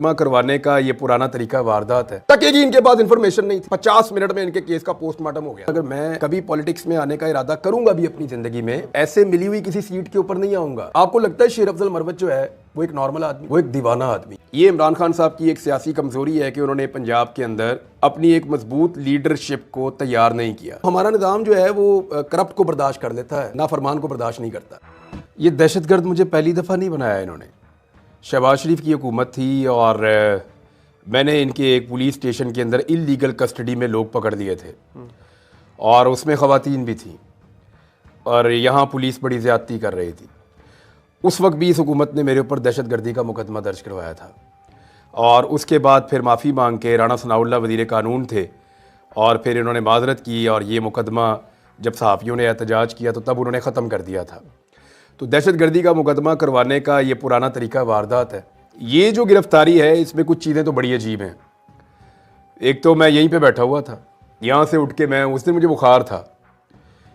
मुकदमा करवाने का ये पुराना तरीका वारदात है। तकेगी इनके पास इंफॉर्मेशन नहीं थी, 50 मिनट में इनके केस का पोस्टमार्टम हो गया। अगर मैं कभी पॉलिटिक्स में आने का इरादा करूंगा भी अपनी जिंदगी में, ऐसे मिली हुई किसी सीट के ऊपर नहीं आऊंगा। आपको लगता है शेर अफजल मरवत जो है वो एक नॉर्मल आदमी, वो एक दीवाना आदमी? ये इमरान खान साहब की एक सियासी कमजोरी है कि उन्होंने पंजाब के अंदर अपनी एक मजबूत लीडरशिप को तैयार नहीं किया। हमारा निज़ाम जो है वो करप्ट को बर्दाश्त कर लेता है, नाफरमान को बर्दाश्त नहीं करता। ये दहशतगर्द मुझे पहली दफ़ा नहीं बनाया इन्होंने। शहबाज शरीफ की हुकूमत थी और मैंने इनके एक पुलिस स्टेशन के अंदर इल्लीगल कस्टडी में लोग पकड़ लिए थे और उसमें ख़वातीन भी थी और यहाँ पुलिस बड़ी ज़्यादती कर रही थी। उस वक्त भी इस हुकूमत ने मेरे ऊपर दहशतगर्दी का मुकदमा दर्ज करवाया था और उसके बाद फिर माफ़ी मांग के राणा सनाउल्लाह वज़ीर कानून थे और फिर इन्होंने माजरत की और ये मुकदमा जब सहाफ़ियों ने एहतजाज किया तो तब उन्होंने ख़त्म कर दिया था। तो दहशतगर्दी का मुकदमा करवाने का ये पुराना तरीका वारदात है। ये जो गिरफ्तारी है इसमें कुछ चीज़ें तो बड़ी अजीब हैं। एक तो मैं यहीं पे बैठा हुआ था, यहाँ से उठ के मैं, उस दिन मुझे बुखार था,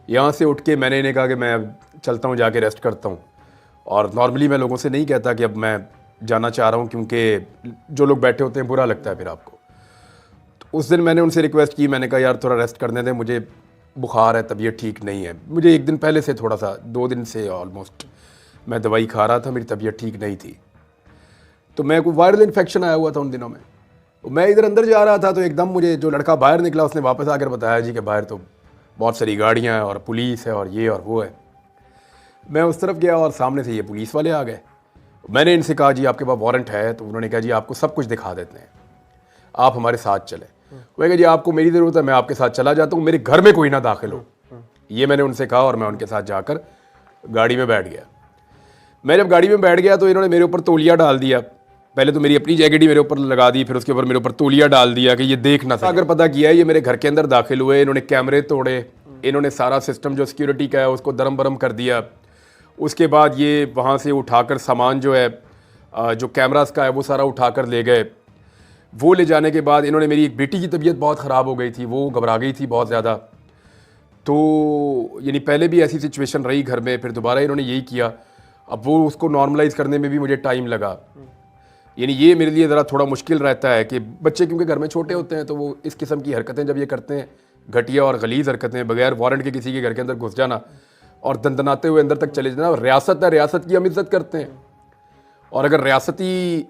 यहाँ से उठ के मैंने इन्हें कहा कि मैं चलता हूँ, जाके रेस्ट करता हूँ। और नॉर्मली मैं लोगों से नहीं कहता कि अब मैं जाना चाह रहा हूँ क्योंकि जो लोग बैठे होते हैं बुरा लगता है फिर आपको। तो उस दिन मैंने उनसे रिक्वेस्ट की, मैंने कहा यार थोड़ा रेस्ट करने दें, मुझे बुखार है, तबीयत ठीक नहीं है। मुझे एक दिन पहले से थोड़ा सा 2 दिन से ऑलमोस्ट मैं दवाई खा रहा था, मेरी तबीयत ठीक नहीं थी। तो मैं कोई वायरल इन्फेक्शन आया हुआ था उन दिनों में। तो मैं इधर अंदर जा रहा था तो एकदम मुझे जो लड़का बाहर निकला उसने वापस आकर बताया जी कि बाहर तो बहुत सारी गाड़ियाँ हैं और पुलिस है और ये और वो है। मैं उस तरफ गया और सामने से ये पुलिस वाले आ गए। मैंने इनसे कहा जी आपके पास वारंट है? तो उन्होंने कहा जी आपको सब कुछ दिखा देते हैं, आप हमारे साथ चलें। मैं कहा जी आपको मेरी ज़रूरत है, मैं आपके साथ चला जाता हूँ, मेरे घर में कोई ना दाखिल हो। ये मैंने उनसे कहा और मैं उनके साथ जाकर गाड़ी में बैठ गया। मैं जब गाड़ी में बैठ गया तो इन्होंने मेरे ऊपर तौलिया डाल दिया। पहले तो मेरी अपनी जैकेट ही मेरे ऊपर लगा दी, फिर उसके ऊपर मेरे ऊपर तौलिया डाल दिया कि ये देख ना सके। अगर पता किया ये मेरे घर के अंदर दाखिल हुए, इन्होंने कैमरे तोड़े, इन्होंने सारा सिस्टम जो सिक्योरिटी का है उसको दरम बरम कर दिया। उसके बाद ये वहाँ से उठाकर सामान जो है जो कैमरास का है वो सारा उठाकर ले गए। वो ले जाने के बाद इन्होंने, मेरी एक बेटी की तबीयत बहुत ख़राब हो गई थी, वो घबरा गई थी बहुत ज़्यादा। तो यानी पहले भी ऐसी सिचुएशन रही घर में, फिर दोबारा इन्होंने यही किया। अब वो उसको नॉर्मलाइज़ करने में भी मुझे टाइम लगा। यानी ये मेरे लिए ज़रा थोड़ा मुश्किल रहता है कि बच्चे क्योंकि घर में छोटे होते हैं तो वो इस किस्म की हरकतें जब ये करते हैं, घटिया और गलीज़ हरकतें, बगैर वारंट के किसी के घर के अंदर घुस जाना और दंदनाते हुए अंदर तक चले जाना। रियासत है, रियासत की हम इज्जत करते हैं और अगर रियासती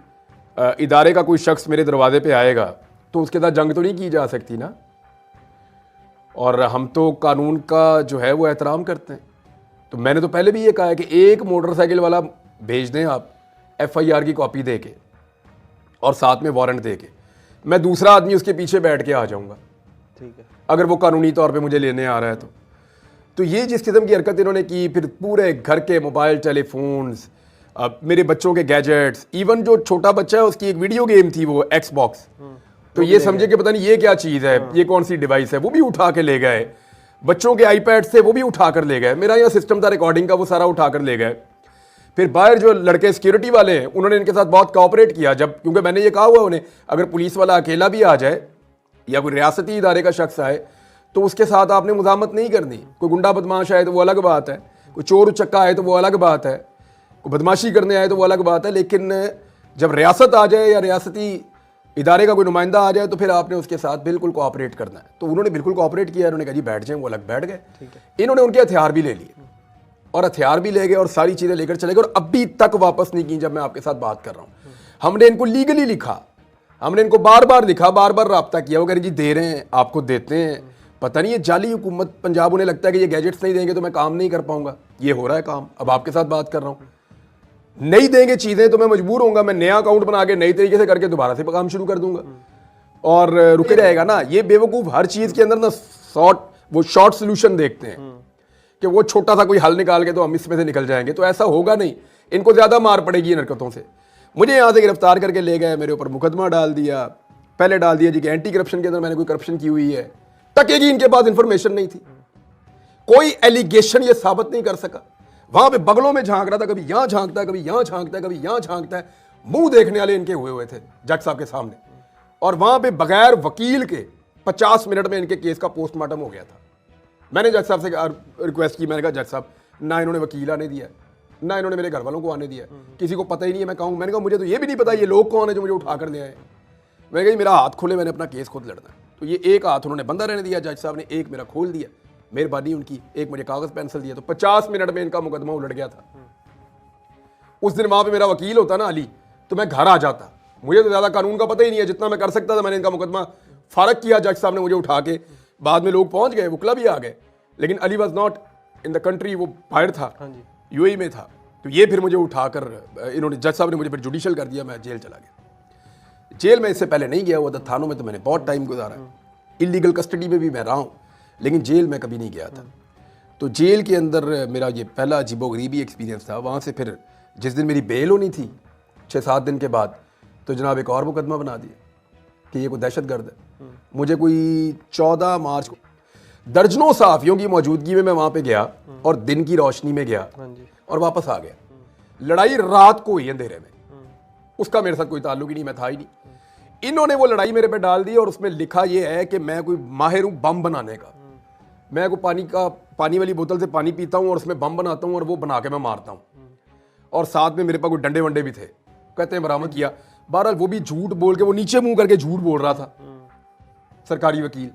इदारे का कोई शख्स मेरे दरवाजे पे आएगा तो उसके साथ जंग तो नहीं की जा सकती ना। और हम तो कानून का जो है वो एहतराम करते हैं। तो मैंने तो पहले भी ये कहा है कि एक मोटरसाइकिल वाला भेज दें आप FIR की कॉपी दे के और साथ में वारंट दे के, मैं दूसरा आदमी उसके पीछे बैठ के आ जाऊँगा, ठीक है, अगर वो कानूनी तौर पे मुझे लेने आ रहा है तो ये जिस किस्म की हरकत इन्होंने की, फिर पूरे घर के मोबाइल टेलीफोन्स, मेरे बच्चों के गैजेट्स, इवन जो छोटा बच्चा है उसकी एक वीडियो गेम थी वो Xbox, तो ये समझे कि पता नहीं ये क्या चीज़ है, ये कौन सी डिवाइस है, वो भी उठा के ले गए। बच्चों के iPads थे वो भी उठा कर ले गए। मेरा यहाँ सिस्टम था रिकॉर्डिंग का, वो सारा उठा कर ले गए। फिर बाहर जो लड़के सिक्योरिटी वाले हैं उन्होंने इनके साथ बहुत कोऑपरेट किया, जब क्योंकि मैंने ये कहा हुआ उन्हें अगर पुलिस वाला अकेला भी आ जाए या कोई रियासती इदारे का शख्स आए तो उसके साथ आपने मुज़ामत नहीं करनी। कोई गुंडा बदमाश आए तो वो अलग बात है, कोई चोर उचक्का आए तो वो अलग बात है, कोई बदमाशी करने आए तो वो अलग बात है, लेकिन जब रियासत आ जाए या रियासती इदारे का कोई नुमाइंदा आ जाए तो फिर आपने उसके साथ बिल्कुल कोऑपरेट करना है। तो उन्होंने बिल्कुल कोऑपरेट किया। उन्होंने कहा जी बैठ जाएं, वो अलग बैठ गए। इन्होंने उनके हथियार भी ले लिए और हथियार भी ले गए और सारी चीज़ें लेकर चले गए और अभी तक वापस नहीं की। जब मैं आपके साथ बात कर रहा हूँ, हमने इनको लीगली लिखा, हमने इनको बार बार लिखा, बार बार रब्ता किया, वो कह रहे जी दे रहे हैं, आपको देते हैं। पता नहीं ये जाली हुकूमत पंजाब, उन्हें लगता है कि ये गैजेट्स नहीं देंगे तो मैं काम नहीं कर पाऊंगा। ये हो रहा है काम। अब आपके साथ बात कर रहा हूँ, नहीं देंगे चीज़ें तो मैं मजबूर होऊंगा, मैं नया अकाउंट बना के नई तरीके से करके दोबारा से काम शुरू कर दूंगा और रुके रहेगा ना। ये बेवकूफ़ हर चीज़ के अंदर ना शॉर्ट सोल्यूशन देखते हैं कि वो छोटा सा कोई हल निकाल के तो हम इसमें से निकल जाएंगे। तो ऐसा होगा नहीं, इनको ज़्यादा मार पड़ेगी इन हरकतों से। मुझे यहाँ से गिरफ्तार करके ले गए, मेरे ऊपर मुकदमा डाल दिया। पहले डाल दिया जी कि एंटी करप्शन के अंदर मैंने कोई करप्शन की हुई है। तकेगी इनके पास इंफॉर्मेशन नहीं थी, कोई एलिगेशन ये साबित नहीं कर सका। वहां पे बगलों में झांक रहा था, कभी यहां झांकता है, कभी यहां झांकता है, कभी यहां झांकता है। मुंह देखने वाले इनके हुए थे जज साहब के सामने, और वहां पे बगैर वकील के 50 मिनट में इनके केस का पोस्टमार्टम हो गया था। मैंने जज साहब से रिक्वेस्ट की, मैंने कहा जज साहब ना इन्होंने वकील आने दिया, ना इन्होंने मेरे घर वालों को आने दिया, किसी को पता ही नहीं है मैं कहूँ। मैंने कहा मुझे तो ये भी नहीं पता ये लोग कौन है जो मुझे उठा कर ले आए। मैंने कहा मेरा हाथ खोले, मैंने अपना केस खुद लड़ना है। तो ये एक हाथ उन्होंने बंदा रहने दिया जज साहब ने, एक मेरा खोल दिया, मेहरबानी उनकी, एक मुझे कागज़ पेंसिल दिया। तो 50 मिनट में इनका मुकदमा उलट गया था। उस दिन वहाँ पे मेरा वकील होता ना अली, तो मैं घर आ जाता। मुझे तो ज़्यादा कानून का पता ही नहीं है, जितना मैं कर सकता था मैंने इनका मुकदमा फारग किया। जज साहब ने मुझे उठा के, बाद में लोग पहुँच गए, वकला भी आ गए, लेकिन Ali was not in the country, वो बाहर था, यूएई में था। तो ये फिर मुझे उठाकर इन्होंने, जज साहब ने मुझे फिर जुडिशल कर दिया, मैं जेल चला गया। जेल में इससे पहले नहीं गया हुआ था, थानों में तो मैंने बहुत टाइम गुजारा, इलीगल कस्टडी में भी मैं रहा हूँ, लेकिन जेल में कभी नहीं गया था। तो जेल के अंदर मेरा ये पहला अजीबोगरीबी एक्सपीरियंस था। वहाँ से फिर जिस दिन मेरी बेल होनी थी 6-7 दिन के बाद, तो जनाब एक और मुकदमा बना दिया कि ये कोई दहशतगर्द है। मुझे कोई 14 मार्च को दर्जनों सहाफ़ियों की मौजूदगी में मैं वहाँ पे गया और दिन की रोशनी में गया और वापस आ गया। लड़ाई रात को हुई अंधेरे में, उसका मेरे साथ कोई ताल्लुक ही नहीं, मैं था ही नहीं। इन्होंने वो लड़ाई मेरे पे डाल दी और उसमें लिखा ये है कि मैं कोई माहिर हूँ बम बनाने का। मैं कोई पानी वाली बोतल से पानी पीता हूँ और उसमें बम बनाता हूँ और वो बना के मैं मारता हूँ। और साथ में मेरे पास कोई डंडे वंडे भी थे, कहते हैं बरामद किया। बहरहाल वो भी झूठ बोल के, वो नीचे मुंह करके झूठ बोल रहा था। सरकारी वकील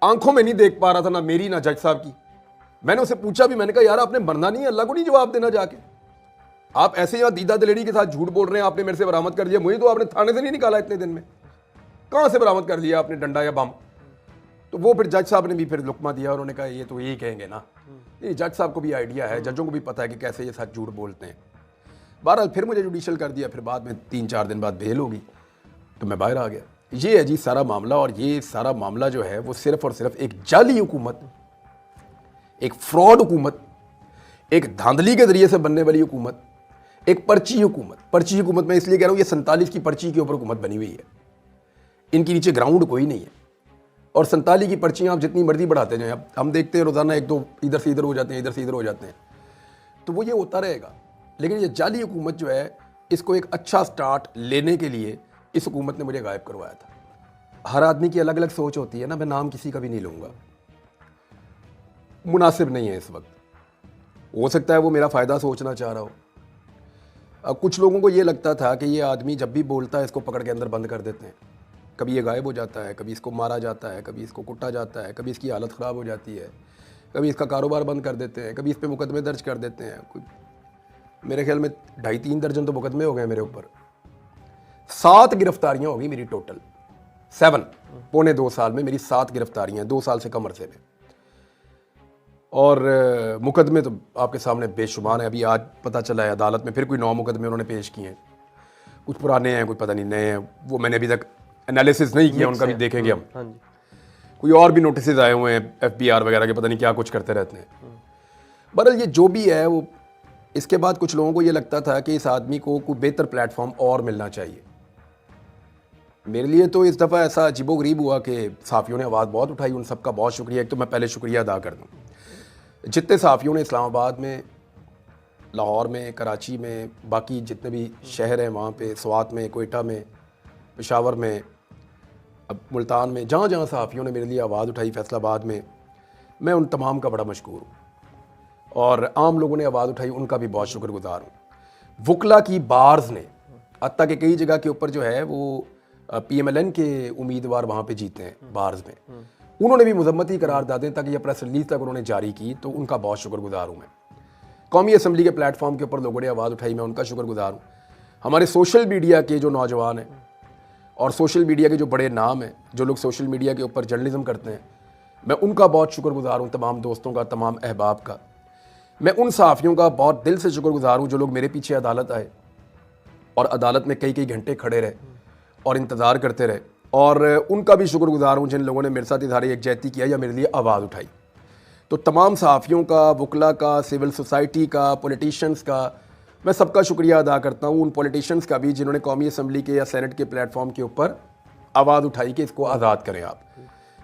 आंखों में नहीं देख पा रहा था, ना मेरी ना जज साहब की। मैंने उसे पूछा भी, मैंने कहा यार आपने मरना नहीं है, अल्लाह को नहीं जवाब देना जाके? आप ऐसे यहाँ दीदा दिलेरी के साथ झूठ बोल रहे हैं, आपने मेरे से बरामद कर दिया, मुझे तो आपने थाने से नहीं निकाला इतने दिन में, कहाँ से बरामद कर दिया आपने डंडा या बम? तो वो फिर जज साहब ने भी फिर लुकमा दिया, उन्होंने कहा ये तो यही कहेंगे ना। ये जज साहब को भी आइडिया है, जजों को भी पता है कि कैसे ये साथ झूठ बोलते हैं। बहरहाल फिर मुझे जुडिशल कर दिया, फिर बाद में 3-4 दिन बाद बेल होगी, तो मैं बाहर आ गया। ये है जी सारा मामला। और ये सारा मामला जो है वो सिर्फ और सिर्फ एक जाली हुकूमत, एक फ्रॉड हुकूमत, एक धांधली के जरिए से बनने वाली हुकूमत, एक पर्ची हुकूमत। पर्ची हुकूमत मैं इसलिए कह रहा हूँ, ये 47 की पर्ची के ऊपर हुकूमत बनी हुई है, इनके नीचे ग्राउंड कोई नहीं है। और 47 की पर्चियाँ आप जितनी मर्जी बढ़ाते जाएं, अब हम देखते हैं रोज़ाना 1-2 इधर से इधर हो जाते हैं, इधर से इधर हो जाते हैं, तो वो ये होता रहेगा। लेकिन ये जाली हुकूमत जो है, इसको एक अच्छा स्टार्ट लेने के लिए इस हुकूमत ने मुझे गायब करवाया था। हर आदमी की अलग अलग सोच होती है ना, मैं नाम किसी का भी नहीं लूँगा, मुनासिब नहीं है इस वक्त। हो सकता है वो मेरा फ़ायदा सोचना चाह रहा हो। अब कुछ लोगों को ये लगता था कि ये आदमी जब भी बोलता है इसको पकड़ के अंदर बंद कर देते हैं, कभी ये गायब हो जाता है, कभी इसको मारा जाता है, कभी इसको कुटा जाता है, कभी इसकी हालत ख़राब हो जाती है, कभी इसका कारोबार बंद कर देते हैं, कभी इस पर मुकदमे दर्ज कर देते हैं। मेरे ख्याल में 2.5-3 दर्जन तो मुकदमे हो गए मेरे ऊपर। 7 गिरफ्तारियां होगी मेरी टोटल, 7 पौने 2 साल में मेरी 7 गिरफ्तारियां, 2 साल से कम अरसे में। और मुकदमे तो आपके सामने बेशुमार है। अभी आज पता चला है अदालत में फिर कोई 9 मुकदमे उन्होंने पेश किए हैं, कुछ पुराने हैं, कुछ पता नहीं नए हैं, वो मैंने अभी तक एनालिसिस नहीं किया, उनका भी देखेंगे हम। कोई और भी नोटिस आए हुए हैं FBR वगैरह के, पता नहीं क्या कुछ करते रहते हैं। बहरहाल ये जो भी है वो, इसके बाद कुछ लोगों को ये लगता था कि इस आदमी को कोई बेहतर प्लेटफॉर्म और मिलना चाहिए। मेरे लिए तो इस दफ़ा ऐसा अजीबोगरीब हुआ कि सहाफ़ियों ने आवाज़ बहुत उठाई, उन सबका बहुत शुक्रिया। एक तो मैं पहले शुक्रिया अदा कर दूँ जितने सहाफ़ियों ने इस्लामाबाद में, लाहौर में, कराची में, बाकी जितने भी शहर हैं वहाँ पे, स्वात में, कोयटा में, पेशावर में, अब मुल्तान में, जहाँ जहाँ सहाफ़ियों ने मेरे लिए आवाज़ उठाई, फैसलाबाद में, मैं उन तमाम का बड़ा मशकूर हूँ। और आम लोगों ने आवाज़ उठाई, उनका भी बहुत शुक्रगुजार हूँ। वकला की बार्स ने हत्ता कि कई जगह के ऊपर जो है वो PMLN के उम्मीदवार वहाँ पे जीते हैं बार्स में, उन्होंने भी मजम्मती करारदादें तक या प्रेस रिलीज तक उन्होंने जारी की, तो उनका बहुत शुक्रगुजार हूँ मैं। कौमी असम्बली के प्लेटफॉर्म के ऊपर लोगों ने आवाज़ उठाई, मैं उनका शुक्रगुजार हूँ। हमारे सोशल मीडिया के जो नौजवान हैं और सोशल मीडिया के जो बड़े नाम हैं, जो लोग सोशल मीडिया के ऊपर जर्नलिज्म करते हैं, मैं उनका बहुत शुक्रगुजार हूँ, तमाम दोस्तों का, तमाम अहबाब का। मैं उन सहाफ़ियों का बहुत दिल से शुक्रगुजार हूँ जो लोग मेरे पीछे अदालत आए और अदालत में कई कई घंटे खड़े रहे और इंतज़ार करते रहे, और उनका भी शुक्रगुजार हूँ जिन लोगों ने मेरे साथ इज़हार यकजहती किया या मेरे लिए आवाज़ उठाई। तो तमाम सहाफ़ियों का, वकला का, सिविल सोसाइटी का, पॉलिटिशियंस का, मैं सबका शुक्रिया अदा करता हूँ। उन पॉलिटिशियंस का भी जिन्होंने कौमी असम्बली के या सेनेट के प्लेटफॉर्म के ऊपर आवाज़ उठाई कि इसको आज़ाद करें आप।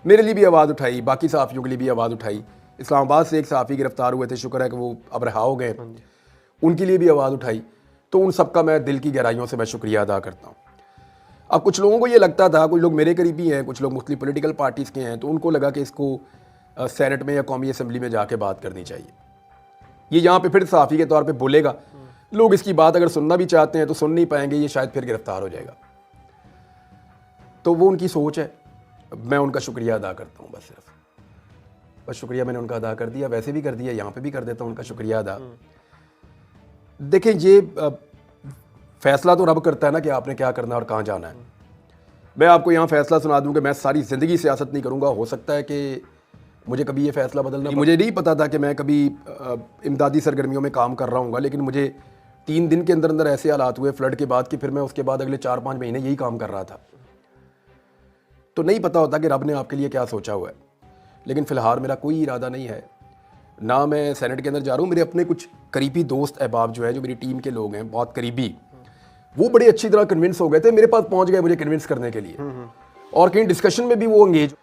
मेरे लिए भी आवाज़ उठाई, बाकी सहाफ़ियों के लिए भी आवाज़ उठाई। इस्लामाबाद से एक सहाफ़ी गिरफ्तार हुए थे, शुक्र है कि वो अब रहा हो गए, उनके लिए भी आवाज़ उठाई। तो उन सबका मैं दिल की गहराइयों से मैं शुक्रिया अदा करता हूँ। अब कुछ लोगों को ये लगता था, कुछ लोग मेरे करीबी हैं, कुछ लोग मुख्तलिफ पॉलिटिकल पार्टीज़ के हैं, तो उनको लगा कि इसको सेनेट में या कौमी असम्बली में जाके बात करनी चाहिए। ये यहाँ पे फिर सहाफ़ी के तौर पे बोलेगा, लोग इसकी बात अगर सुनना भी चाहते हैं तो सुन नहीं पाएंगे, ये शायद फिर गिरफ्तार हो जाएगा। तो वो उनकी सोच है, मैं उनका शुक्रिया अदा करता हूँ बस शुक्रिया मैंने उनका अदा कर दिया, वैसे भी कर दिया, यहाँ पे भी कर देता हूँ उनका शुक्रिया अदा। देखें, ये फैसला तो रब करता है ना कि आपने क्या करना और कहाँ जाना है। मैं आपको यहाँ फैसला सुना दूँ कि मैं सारी ज़िंदगी सियासत नहीं करूँगा, हो सकता है कि मुझे कभी ये फैसला बदलना, मुझे नहीं पता था कि मैं कभी इमदादी सरगर्मियों में काम कर रहा हूँगा, लेकिन मुझे 3 दिन के अंदर अंदर ऐसे हालात हुए फ्लड के बाद कि फिर मैं उसके बाद अगले 4-5 महीने यही काम कर रहा था। तो नहीं पता होता कि रब ने आपके लिए क्या सोचा हुआ है। लेकिन फ़िलहाल मेरा कोई इरादा नहीं है, ना मैं सेनेट के अंदर जा रहा हूँ। मेरे अपने कुछ करीबी दोस्त अहबाब जो है, जो मेरी टीम के लोग हैं बहुत करीबी, वो बड़े अच्छी तरह कन्विंस हो गए थे, मेरे पास पहुँच गए मुझे कन्विंस करने के लिए, और कहीं डिस्कशन में भी वो एंगेज।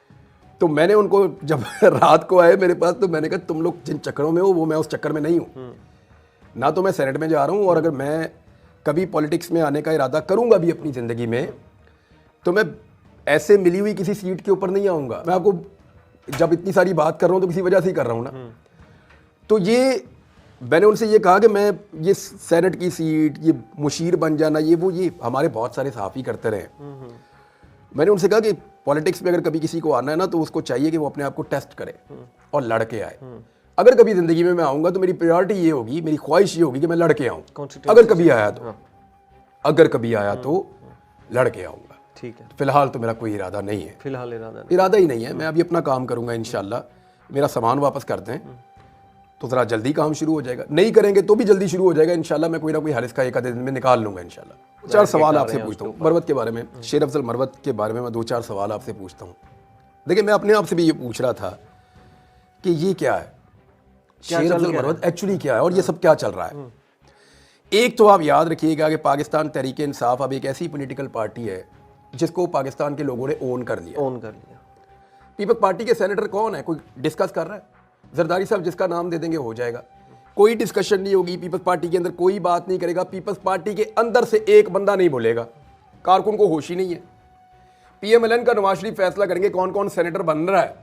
तो मैंने उनको जब रात को आए मेरे पास, तो मैंने कहा तुम लोग जिन चक्करों में हो वो मैं उस चक्कर में नहीं हूँ। ना तो मैं सेनेट में जा रहा हूँ, और अगर मैं कभी पॉलिटिक्स में आने का इरादा करूँगा भी अपनी ज़िंदगी में, तो मैं ऐसे मिली हुई किसी सीट के ऊपर नहीं आऊँगा। मैं आपको जब इतनी सारी बात कर रहा हूँ तो किसी वजह से ही कर रहा हूँ ना। तो ये मैंने उनसे ये कहा कि मैं ये सेनेट की सीट, ये मुशीर बन जाना, ये हमारे बहुत सारे सहाफ़ी करते रहे। मैंने उनसे कहा कि पॉलिटिक्स में अगर कभी किसी को आना है ना, तो उसको चाहिए कि वो अपने आप को टेस्ट करे और लड़के आए। अगर कभी ज़िंदगी में मैं आऊँगा तो मेरी प्रायोरिटी ये होगी, मेरी ख्वाहिश ये होगी कि मैं लड़के आऊँ। अगर कभी आया तो लड़के आऊँगा। ठीक है। फिलहाल तो मेरा कोई इरादा नहीं है, फिलहाल इरादा ही नहीं है। मैं अभी अपना काम करूँगा इंशाल्लाह। मेरा सामान वापस कर दें तो ज़रा जल्दी काम शुरू हो जाएगा, नहीं करेंगे तो भी जल्दी शुरू हो जाएगा इंशाल्लाह। मैं कोई ना कोई हल इसका 1 आधे दिन में निकाल लूँगा इंशाल्लाह। 4 सवाल आपसे पूछता हूँ मरवत के बारे में, शेर अफजल मरवत के बारे में मैं 2-4 सवाल आपसे पूछता हूँ। देखिए, मैं अपने आप से भी ये पूछ रहा था कि ये क्या है, शेर अफजल मरवत एक्चुअली क्या है और ये सब क्या चल रहा है। एक तो आप याद रखिएगा कि पाकिस्तान तहरीक इंसाफ अब एक ऐसी पॉलिटिकल पार्टी है जिसको पाकिस्तान के लोगों ने ओन कर लिया। पीपल्स पार्टी के सेनेटर कौन है, कोई डिस्कस कर रहा है? जरदारी साहब जिसका नाम दे देंगे हो जाएगा, कोई डिस्कशन नहीं होगी। पीपल्स पार्टी के अंदर कोई बात नहीं करेगा, पीपल्स पार्टी के अंदर से एक बंदा नहीं बोलेगा, कारकुन को होश ही नहीं है। पीएमएलएन का नवाज शरीफ फैसला करेंगे कौन कौन सेनेटर बन रहा है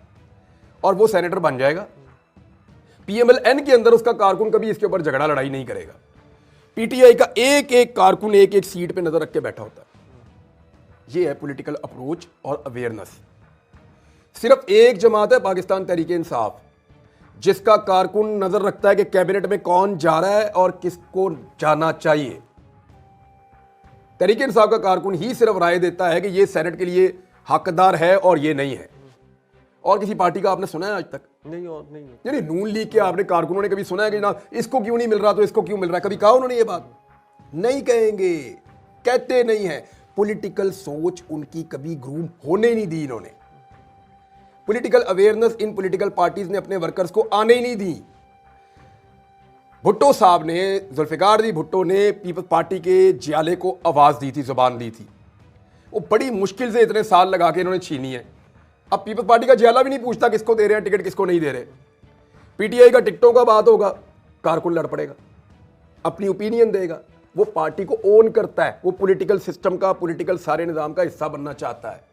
और वो सेनेटर बन जाएगा। पीएमएलएन के अंदर उसका कारकुन कभी इसके ऊपर झगड़ा लड़ाई नहीं करेगा। पीटीआई का एक एक कारकुन एक एक सीट पे नजर रख के बैठा होता है। ये है पॉलिटिकल अप्रोच और अवेयरनेस। सिर्फ एक जमात है पाकिस्तान तहरीक इंसाफ जिसका कारकुन नजर रखता है कि कैबिनेट में कौन जा रहा है और किसको जाना चाहिए। तहरीक इंसाफ का कारकुन ही सिर्फ राय देता है कि ये सेनेट के लिए हकदार है और ये नहीं है। और किसी पार्टी का आपने सुना है आज तक? नहीं, और नहीं। यानी नून लीग के आपने कारकुनों ने कभी सुना है कि ना इसको क्यों नहीं मिल रहा तो इसको क्यों मिल रहा है? कभी कहा उन्होंने ये बात? नहीं कहेंगे, कहते नहीं है। पॉलिटिकल सोच उनकी कभी ग्रूम होने नहीं दी इन्होंने। Political awareness in political parties ने अपने वर्कर्स को आने ही नहीं दी। भुट्टो साहब ने, जुल्फिकार दी भुट्टो ने पीपल्स पार्टी के जियाले को आवाज दी थी, जुबान दी थी। वो बड़ी मुश्किल से इतने साल लगा के इन्होंने छीनी है। अब पीपल्स पार्टी का जियाला भी नहीं पूछता किसको दे रहे हैं टिकट, किसको नहीं दे रहे। पीटीआई का टिकटों का बात होगा, कारकुन लड़ पड़ेगा, अपनी ओपिनियन देगा। वो पार्टी को ओन करता है, वो पॉलिटिकल सिस्टम का, पॉलिटिकल सारे निजाम का हिस्सा बनना चाहता है,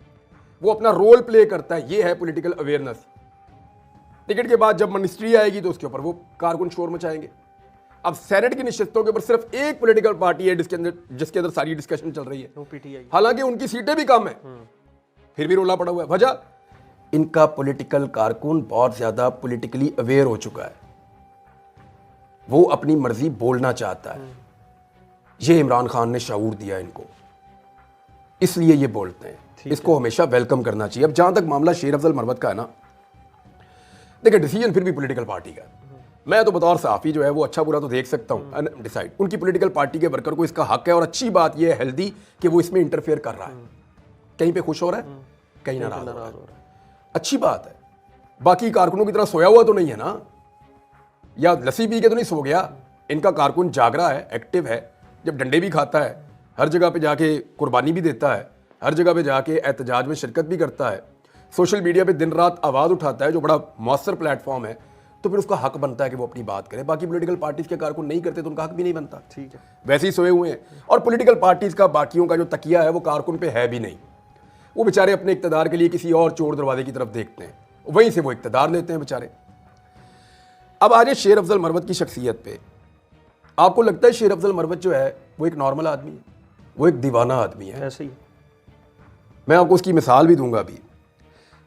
वो अपना रोल प्ले करता है। ये है पॉलिटिकल अवेयरनेस। टिकट के बाद जब मिनिस्ट्री आएगी तो उसके ऊपर वो कारकुन शोर मचाएंगे। अब सेनेट की निश्चितों के ऊपर सिर्फ एक पॉलिटिकल पार्टी है जिसके अंदर सारी डिस्कशन चल रही है, पीटीआई। हालांकि उनकी सीटें भी कम है, फिर भी रोला पड़ा हुआ है। वजह, इनका पॉलिटिकल कारकुन बहुत ज्यादा पॉलिटिकली अवेयर हो चुका है, वो अपनी मर्जी बोलना चाहता है। ये इमरान खान ने शऊर दिया इनको, इसलिए ये बोलते हैं। इसको हमेशा वेलकम करना चाहिए। अब जहां तक मामला शेर अफजल मरवत का है ना, देखिए डिसीजन फिर भी पॉलिटिकल पार्टी का है। मैं तो बतौर सहाफ़ी जो है वो अच्छा बुरा तो देख सकता हूं डिसाइड। उनकी पॉलिटिकल पार्टी के वर्कर को इसका हक है, और अच्छी बात यह है हेल्दी कि वो इसमें इंटरफेयर कर रहा है। कहीं पे खुश हो रहा है, कहीं नाराज हो रहा है, अच्छी बात है। बाकी कारकुनों की तरह सोया हुआ तो नहीं है ना, या लस्सी पी के तो नहीं सो गया। इनका कारकुन जाग रहा है, एक्टिव है, जब डंडे भी खाता है, हर जगह पे जाके कुर्बानी भी देता है, हर जगह पे जाके एहतजाज में शिरकत भी करता है, सोशल मीडिया पे दिन रात आवाज़ उठाता है, जो बड़ा मौसर प्लेटफॉर्म है। तो फिर उसका हक बनता है कि वो अपनी बात करे। बाकी पॉलिटिकल पार्टीज के कारकुन नहीं करते तो उनका हक भी नहीं बनता। ठीक है, वैसे ही सोए हुए हैं। और पॉलिटिकल पार्टीज का बाकियों का जो तकिया है वो कारकुन पे है भी नहीं। वो बेचारे अपने इक्तदार के लिए किसी और चोर दरवाजे की तरफ देखते हैं, वहीं से वो इक्तदार लेते हैं बेचारे। अब आ जाए शेर अफजल मरवत की शख्सियत पे। आपको लगता है शेर अफजल मरवत जो है वो एक नॉर्मल आदमी है? वो एक दीवाना आदमी है। ऐसे ही मैं आपको उसकी मिसाल भी दूंगा अभी।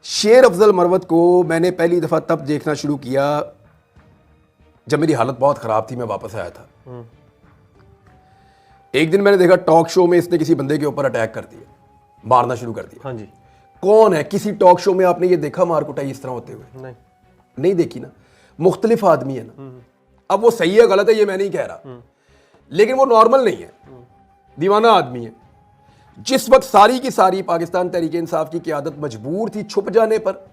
शेर अफजल मरवत को मैंने पहली दफ़ा तब देखना शुरू किया जब मेरी हालत बहुत ख़राब थी, मैं वापस आया था। एक दिन मैंने देखा टॉक शो में इसने किसी बंदे के ऊपर अटैक कर दिया, मारना शुरू कर दिया। हाँ जी। कौन है? किसी टॉक शो में आपने ये देखा मार कुटाई इस तरह होते हुए? नहीं देखी ना। मुख्तलिफ आदमी है ना। अब वो सही है गलत है ये मैं नहीं कह रहा, लेकिन वो नॉर्मल नहीं है, दीवाना आदमी है। जिस वक्त सारी की सारी पाकिस्तान तहरीक इंसाफ की क़यादत मजबूर थी छुप जाने पर,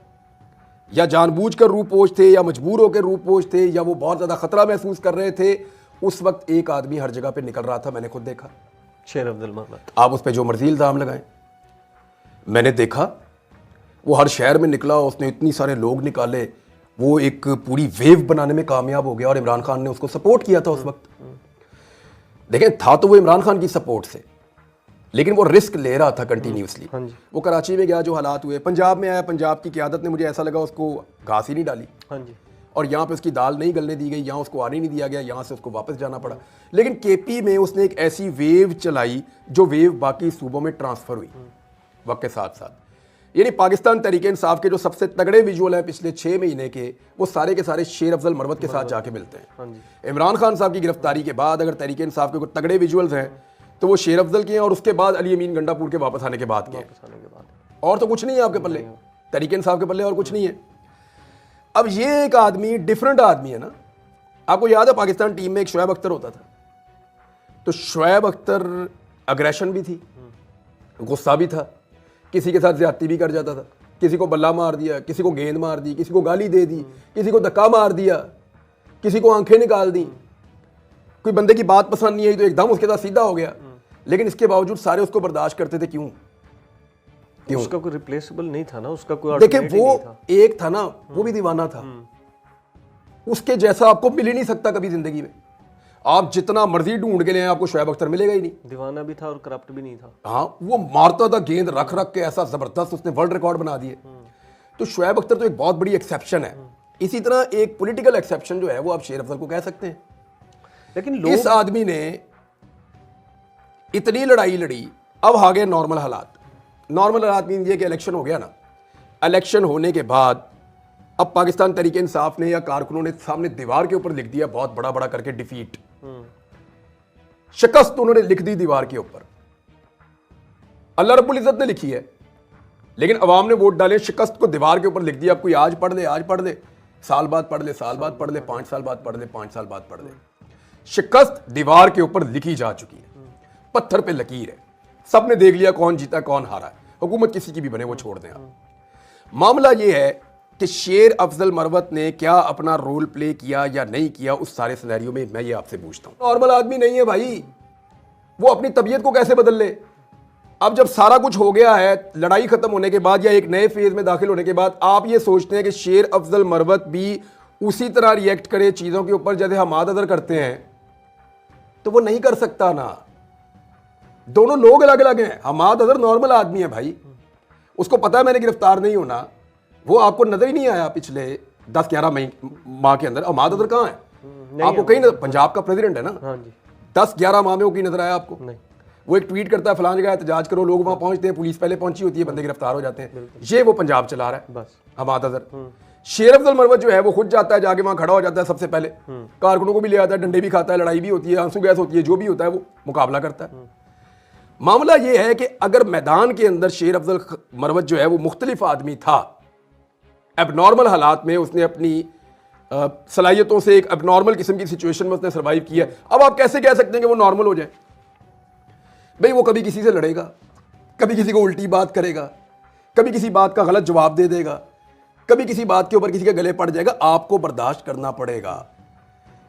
या जानबूझकर रूपोश थे या मजबूर होकर रूपोश थे, या वो बहुत ज़्यादा ख़तरा महसूस कर रहे थे, उस वक्त एक आदमी हर जगह पे निकल रहा था। मैंने खुद देखा। शेर अफजल मरवत। आप उस पर जो मर्जी इल्ज़ाम लगाएं, मैंने देखा वो हर शहर में निकला, उसने इतनी सारे लोग निकाले, वो एक पूरी वेव बनाने में कामयाब हो गया और इमरान खान ने उसको सपोर्ट किया था उस वक्त। देखें, था तो वो इमरान खान की सपोर्ट से, लेकिन वो रिस्क ले रहा था कंटिन्यूसली। हाँ जी। वो कराची में गया, जो हालात हुए, पंजाब में आया, पंजाब की क़यादत ने मुझे ऐसा लगा उसको घास ही नहीं डाली। हाँ जी। और यहाँ पे उसकी दाल नहीं गलने दी गई, यहाँ उसको आने नहीं दिया गया, यहाँ से उसको वापस जाना पड़ा। लेकिन केपी में उसने एक ऐसी वेव चलाई जो वेव बाकी सूबों में ट्रांसफ़र हुई वक्त के साथ साथ। यानी पाकिस्तान तहरीक इंसाफ के जो सबसे तगड़े विजुअल हैं पिछले 6 महीने के, वो सारे के सारे शेर अफजल मरवत के साथ जाके मिलते हैं। हाँ जी। इमरान खान साहब की गिरफ्तारी के बाद अगर तहरीक इंसाफ के कोई तगड़े विजुअल्स हैं तो वो शेर अफजल के हैं, और उसके बाद अली अमीन गंडापुर के वापस आने के बाद के हैं। और तो कुछ नहीं है आपके पल्ले, तहरीक इंसाफ के पल्ले और कुछ नहीं है। अब ये एक आदमी डिफरेंट आदमी है ना। आपको याद है पाकिस्तान टीम में एक शुएब अख्तर होता था, तो शुएब अख्तर अग्रेशन भी थी, गुस्सा भी था, किसी के साथ ज्यादती भी कर जाता था, किसी को बल्ला मार दिया, किसी को गेंद मार दी, किसी को गाली दे दी, किसी को धक्का मार दिया, किसी को आंखें निकाल दी, कोई बंदे की बात पसंद नहीं आई तो एकदम उसके साथ सीधा हो गया। लेकिन इसके बावजूद सारे उसको बर्दाश्त करते थे। क्यों? उसका कोई रिप्लेसेबल नहीं था ना, उसका कोई देखिए alternate ही नहीं वो था। एक था ना, वो भी दीवाना था। उसके जैसा आपको मिल ही नहीं सकता कभी जिंदगी में। आप जितना मर्जी ढूंढ के ले आए, आपको शुएब अख्तर मिलेगा ही नहीं। दीवाना भी था और करप्ट भी नहीं था। हाँ, वो मारता था गेंद रख रख के, ऐसा जबरदस्त उसने वर्ल्ड रिकॉर्ड बना दिए। तो शुएब अख्तर तो एक बहुत बड़ी एक्सेप्शन है। इसी तरह एक पॉलिटिकल एक्सेप्शन जो है वो आप शेर अफजल को कह सकते हैं। लेकिन लोग इस आदमी ने इतनी लड़ाई लड़ी, अब आ गए नॉर्मल हालात। नॉर्मल हालात मीन ये कि इलेक्शन हो गया ना। इलेक्शन होने के बाद अब पाकिस्तान तहरीक इंसाफ ने या कारकुनों ने सामने दीवार के ऊपर लिख दिया बहुत बड़ा बड़ा करके डिफीट, शिकस्त उन्होंने लिख दी दीवार के ऊपर। अल्लाह रब्बुल इज्जत ने लिखी है, लेकिन अवाम ने वोट डाले, शिकस्त को दीवार के ऊपर लिख दिया। अब कोई आज पढ़ ले, आज पढ़ ले, साल बाद पढ़ ले, साल बाद पढ़ ले, 5 साल बाद पढ़ ले, 5 साल बाद पढ़ ले। शिकस्त दीवार के ऊपर लिखी जा चुकी है, पत्थर पे लकीर है। सबने देख लिया कौन जीता कौन हारा है। हुकूमत किसी की भी बने, वो छोड़ दें आप। मामला ये है कि शेर अफजल मरवत ने क्या अपना रोल प्ले किया या नहीं किया उस सारे सिनेरियो में, मैं ये आपसे पूछता हूं। नॉर्मल आदमी नहीं है भाई, वो अपनी तबीयत को कैसे बदल ले। अब जब सारा कुछ हो गया है, लड़ाई खत्म होने के बाद या एक नए फेज में दाखिल होने के बाद, आप ये सोचते हैं कि शेर अफजल मरवत भी उसी तरह रिएक्ट करे चीजों के ऊपर जैसे हमाद अदर करते हैं, तो वो नहीं कर सकता ना। दोनों लोग अलग अलग हैं। हमाद अदर नॉर्मल आदमी है भाई, उसको पता है मैंने गिरफ्तार नहीं होना, वो आपको नजर ही नहीं आया पिछले 10-11 माह के अंदर। हमाद अदर कहाँ है? आपको कहीं नजर, पंजाब का प्रेसिडेंट है ना। हाँ जी। 10-11 माह में वो कहीं नजर आया आपको? नहीं। वो एक ट्वीट करता है फलां जगह एहतजाज करो, लोग वहां पहुंचते हैं, पुलिस पहले पहुंची होती है, बंदे गिरफ्तार हो जाते हैं। ये वो पंजाब चला रहा है बस। हमाद अदर। शेर अफजल मरवत जो है वो खुद जाता है, जाके वहां खड़ा हो जाता है, सबसे पहले कारकुनों को भी ले आता है, डंडे भी खाता है, लड़ाई भी होती है, आंसू गैस होती है, जो भी होता है वो मुकाबला करता है। मामला ये है कि अगर मैदान के अंदर शेर अफजल मरवत जो है वो मुख्तलिफ आदमी था, एबनॉर्मल हालात में उसने अपनी सलाहियतों से एक एबनॉर्मल किस्म की सिचुएशन में उसने सर्वाइव किया, अब आप कैसे कह सकते हैं कि वो नॉर्मल हो जाए? भाई वो कभी किसी से लड़ेगा, कभी किसी को उल्टी बात करेगा, कभी किसी बात का गलत जवाब दे देगा, कभी किसी बात के ऊपर किसी के गले पड़ जाएगा। आपको बर्दाश्त करना पड़ेगा।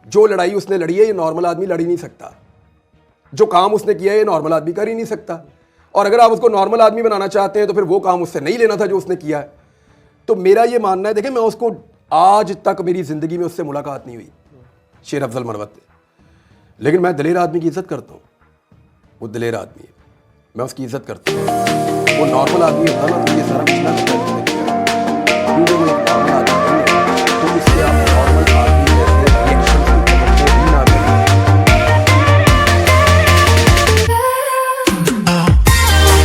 जो लड़ाई उसने लड़ी है ये नॉर्मल आदमी लड़ ही नहीं सकता। जो काम उसने किया है ये नॉर्मल आदमी कर ही नहीं सकता। और अगर आप उसको नॉर्मल आदमी बनाना चाहते हैं तो फिर वो काम उससे नहीं लेना था जो उसने किया है। तो मेरा ये मानना है, देखिए मैं उसको आज तक मेरी जिंदगी में उससे मुलाकात नहीं हुई शेर अफजल मरवत से, लेकिन मैं दलेर आदमी की इज्जत करता हूँ। वो दलेर आदमी है, मैं उसकी इज्जत करता हूँ। वो नॉर्मल आदमी होता ना तो ये सारा कुछ ना करता, क्योंकि वो एक नॉर्मल आदमी